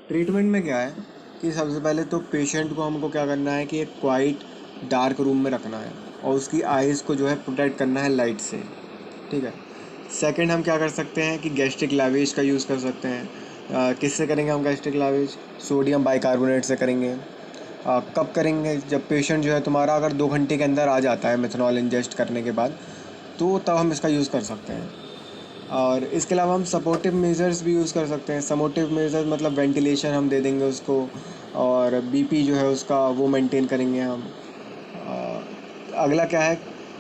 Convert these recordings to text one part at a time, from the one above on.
Treatment में क्या है कि सबसे पहले तो पेशेंट को हमको क्या करना है कि एक क्वाइट डार्क रूम में रखना है और उसकी आइज़ को जो है प्रोटेक्ट करना है लाइट से। ठीक है। सेकंड हम क्या कर सकते हैं कि गैस्ट्रिक लावेज का यूज़ कर सकते हैं। किससे करेंगे हम गैस्ट्रिक लावेज? सोडियम बाइकार्बोनेट से करेंगे। कब करेंगे? जब पेशेंट जो है तुम्हारा अगर 2 घंटे के अंदर आ जाता है मेथनॉल इंजेस्ट करने के बाद, तो तब हम इसका यूज़ कर सकते हैं। और इसके अलावा हम सपोर्टिव मेजर्स भी यूज़ कर सकते हैं। सपोर्टिव मेजर्स मतलब वेंटिलेशन हम दे देंगे उसको, और बीपी जो है उसका वो मेंटेन करेंगे हम। अगला क्या है,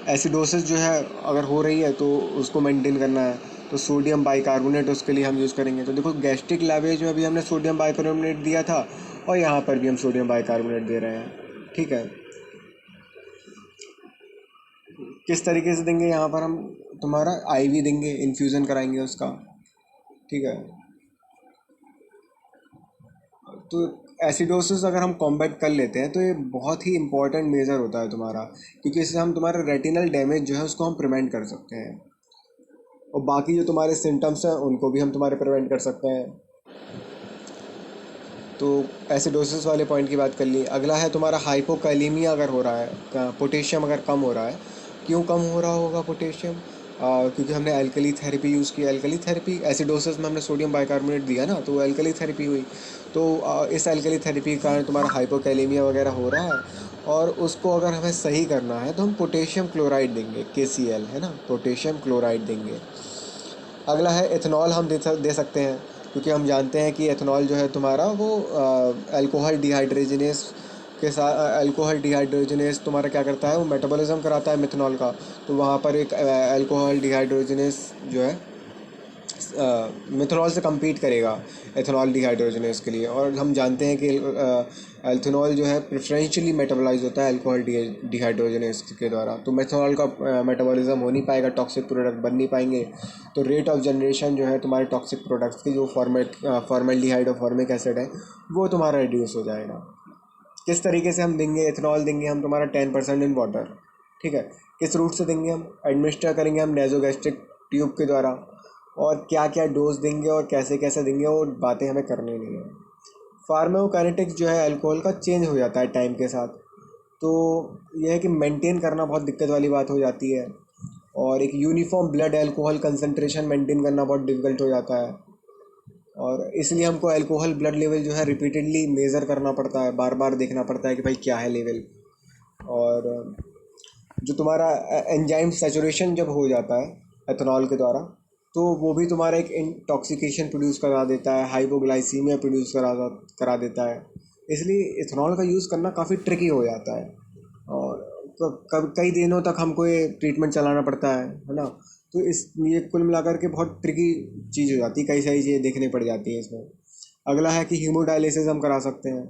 एसिडोसिस जो है अगर हो रही है तो उसको मेंटेन करना है, तो सोडियम बाइकार्बोनेट उसके लिए हम यूज़ करेंगे। तो देखो गैस्ट्रिक लैवेज में भी हमने सोडियम बाइकार्बोनेट दिया था और यहाँ पर भी हम सोडियम बाइकार्बोनेट दे रहे हैं। ठीक है। किस तरीके से देंगे? यहाँ पर हम तुम्हारा आईवी देंगे, इन्फ्यूज़न कराएंगे उसका। ठीक है। तो एसिडोसिस अगर हम कॉम्बैट कर लेते हैं तो ये बहुत ही इंपॉर्टेंट मेजर होता है तुम्हारा, क्योंकि इससे हम तुम्हारा रेटिनल डैमेज जो है उसको हम प्रिवेंट कर सकते हैं, और बाकी जो तुम्हारे सिम्टम्स हैं उनको भी हम तुम्हारे प्रिवेंट कर सकते हैं। तो एसिडोसिस वाले पॉइंट की बात कर ली। अगला है तुम्हारा हाइपोकैलेमिया अगर हो रहा है, पोटेशियम अगर कम हो रहा है। क्यों कम हो रहा होगा पोटेशियम? क्योंकि हमने एल्कली थेरेपी यूज़ की। एल्कली थेरेपी, एसिडोसिस में हमने सोडियम बाइकार्बोनेट दिया ना, तो वो एल्कली थेरेपी हुई। तो इस एल्कली थेरेपी के कारण तुम्हारा हाइपोकैलेमिया वगैरह हो रहा है, और उसको अगर हमें सही करना है तो हम पोटेशियम क्लोराइड देंगे, KCl है ना, पोटेशियम क्लोराइड देंगे। अगला है एथेनॉल हम दे सकते हैं, क्योंकि हम जानते हैं कि एथेनॉल जो है तुम्हारा वो अल्कोहल डिहाइड्रोजनेस के साथ, अल्कोहल डिहाइड्रोजनेस तुम्हारा क्या करता है, वो मेटाबॉलिज्म कराता है मिथनॉल का। तो वहाँ पर एक अल्कोहल डिहाइड्रोजनेस जो है मिथनॉल से compete करेगा एथेनॉल डिहाइड्रोजनेस के लिए। और हम जानते हैं कि एल्थेनॉल जो है प्रेफरेंशियली मेटाबोलाइज होता है अल्कोहल डिहाइड्रोजनेस के द्वारा। तो मेथनॉल का मेटाबॉलिज्म हो नहीं पाएगा, टॉक्सिक प्रोडक्ट बन नहीं पाएंगे। तो रेट ऑफ जनरेशन जो है तुम्हारे टॉक्सिक प्रोडक्ट्स की, जो फॉर्मेल्डिहाइड और फॉर्मिक एसिड है, वो तुम्हारा रिड्यूस हो जाएगा। किस तरीके से हम देंगे? एथेनॉल देंगे हम तुम्हारा 10% इन वाटर। ठीक है। किस रूट से देंगे? हम एडमिनिस्टर करेंगे हम नेजोगैस्ट्रिक ट्यूब के द्वारा। और क्या क्या डोज देंगे और कैसे कैसे देंगे वो बातें हमें करनी नहीं है। फार्माकोकाइनेटिक्स जो है अल्कोहल का चेंज हो जाता है टाइम के साथ, तो यह है कि मेंटेन करना बहुत दिक्कत वाली बात हो जाती है, और एक uniform blood alcohol concentration maintain करना बहुत डिफिकल्ट हो जाता है। और इसलिए हमको अल्कोहल ब्लड लेवल जो है रिपीटेडली मेज़र करना पड़ता है, बार बार देखना पड़ता है कि भाई क्या है लेवल। और जो तुम्हारा एंजाइम सेचुरेशन जब हो जाता है एथेनॉल के द्वारा, तो वो भी तुम्हारा एक इंटॉक्सिकेशन प्रोड्यूस करा देता है, हाइपोग्लाइसीमिया प्रोड्यूस करा देता है। इसलिए इथेनॉल का यूज़ करना काफ़ी ट्रिकी हो जाता है, और कई दिनों तक हमको ये ट्रीटमेंट चलाना पड़ता है ना। तो इस ये कुल मिलाकर के बहुत ट्रिकी चीज़ हो जाती है, कई सारी चीज़ें देखनी पड़ जाती हैं इसमें। अगला है कि हीमोडायलिसिस हम करा सकते हैं,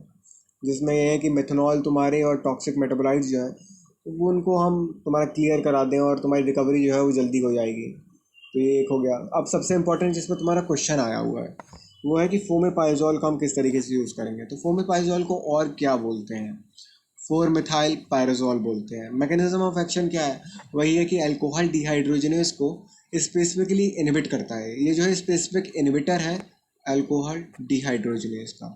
जिसमें यह है कि मेथनॉल तुम्हारे और टॉक्सिक मेटाबोलाइट्स जो है वो उनको हम तुम्हारा क्लियर करा दें, और तुम्हारी रिकवरी जो है वो जल्दी हो जाएगी। तो ये एक हो गया। अब सबसे इंपॉर्टेंट जिसमें तुम्हारा क्वेश्चन आया हुआ है वो है कि फोमेपाइजोल का हम किस तरीके से यूज़ करेंगे। तो फोमेपाइजोल को और क्या बोलते हैं? 4 मिथाइल पायराजोल बोलते हैं। मैकेनिज्म ऑफ एक्शन क्या है? वही है कि अल्कोहल डिहाइड्रोजनेस को स्पेसिफिकली इनहिबिट करता है। ये जो है स्पेसिफिक इनहिबिटर है अल्कोहल डिहाइड्रोजनेस का,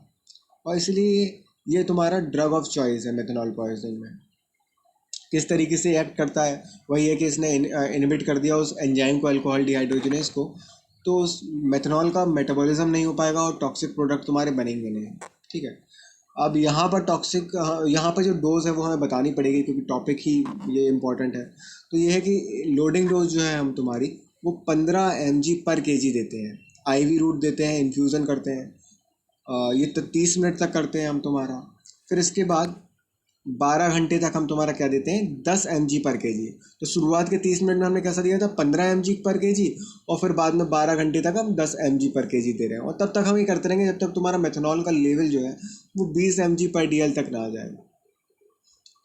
और इसलिए ये तुम्हारा ड्रग ऑफ चॉइस है मेथनॉल पॉइजनिंग में। किस तरीके से एक्ट करता है? वही है कि इसने इनहिबिट कर दिया उस एंजाइम को, अल्कोहल डिहाइड्रोजनेस को, तो उस मेथनॉल का मेटाबॉलिज्म नहीं हो पाएगा और टॉक्सिक प्रोडक्ट तुम्हारे बनेंगे नहीं। ठीक है। अब यहाँ पर जो डोज़ है वो हमें बतानी पड़ेगी, क्योंकि टॉपिक ही ये इम्पोर्टेंट है। तो ये है कि लोडिंग डोज जो है हम तुम्हारी वो 15 mg/kg देते हैं। आईवी रूट देते हैं, इन्फ्यूज़न करते हैं। ये तो 30 मिनट तक करते हैं हम तुम्हारा। फिर इसके बाद 12 घंटे तक हम तुम्हारा क्या देते हैं, 10 mg/kg। तो शुरुआत के 30 मिनट में हमने कैसा दिया था, 15 mg/kg, और फिर बाद में 12 घंटे तक हम 10 mg/kg दे रहे हैं। और तब तक हम ये करते रहेंगे जब तक तुम्हारा मेथनॉल का लेवल जो है वो 20 mg/dl तक ना आ जाए।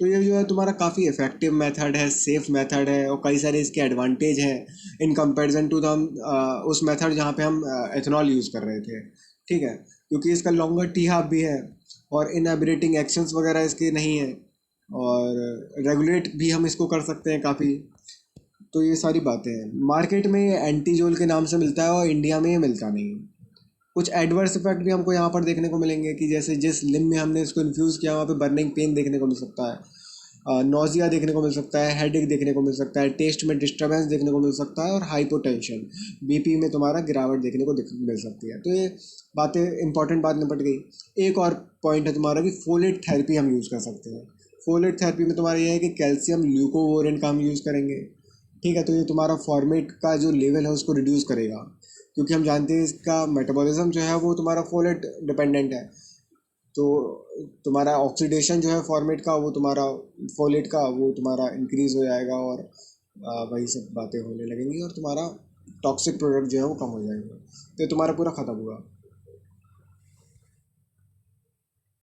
तो ये जो है तुम्हारा काफ़ी इफ़ेक्टिव मेथड है, सेफ़ मेथड है, और कई सारे इसके एडवांटेज हैं इन कंपैरिजन टू द उस मेथड जहाँ पे हम एथेनॉल यूज़ कर रहे थे। ठीक है। क्योंकि इसका लॉन्गर टी हाफ भी है, और इनएबिलिटिंग एक्शंस वगैरह इसके नहीं है, और रेगुलेट भी हम इसको कर सकते हैं काफ़ी। तो ये सारी बातें हैं। मार्केट में ये एंटीजोल के नाम से मिलता है और इंडिया में ये मिलता नहीं है। कुछ एडवर्स इफेक्ट भी हमको यहाँ पर देखने को मिलेंगे कि जैसे जिस लिम्ब में हमने इसको इन्फ्यूज़ किया वहाँ पे बर्निंग पेन देखने को मिल सकता है, नोज़िया देखने को मिल सकता है, हेडेक देखने को मिल सकता है, टेस्ट में डिस्टर्बेंस देखने को मिल सकता है और हाइपोटेंशन, बीपी में तुम्हारा गिरावट देखने को मिल सकती है। तो ये बातें इंपॉर्टेंट बात निपट गई। एक और पॉइंट है तुम्हारा कि फोलेट थेरेपी हम यूज़ कर सकते हैं। फोलेट थेरेपी में तुम्हारा ये है कि कैल्शियम ल्यूकोवोरेन का हम यूज़ करेंगे, ठीक है। तो ये तुम्हारा फॉर्मेट का जो लेवल है उसको रिड्यूस करेगा, क्योंकि हम जानते हैं इसका मेटाबॉलिज्म जो है वो तुम्हारा फोलेट डिपेंडेंट है। तो तुम्हारा ऑक्सीडेशन जो है फॉर्मेट का वो तुम्हारा फोलेट का वो तुम्हारा इंक्रीज हो जाएगा और वही सब बातें होने लगेंगी और तुम्हारा टॉक्सिक प्रोडक्ट जो है वो कम हो जाएंगे, तो ये तुम्हारा पूरा ख़त्म हुआ।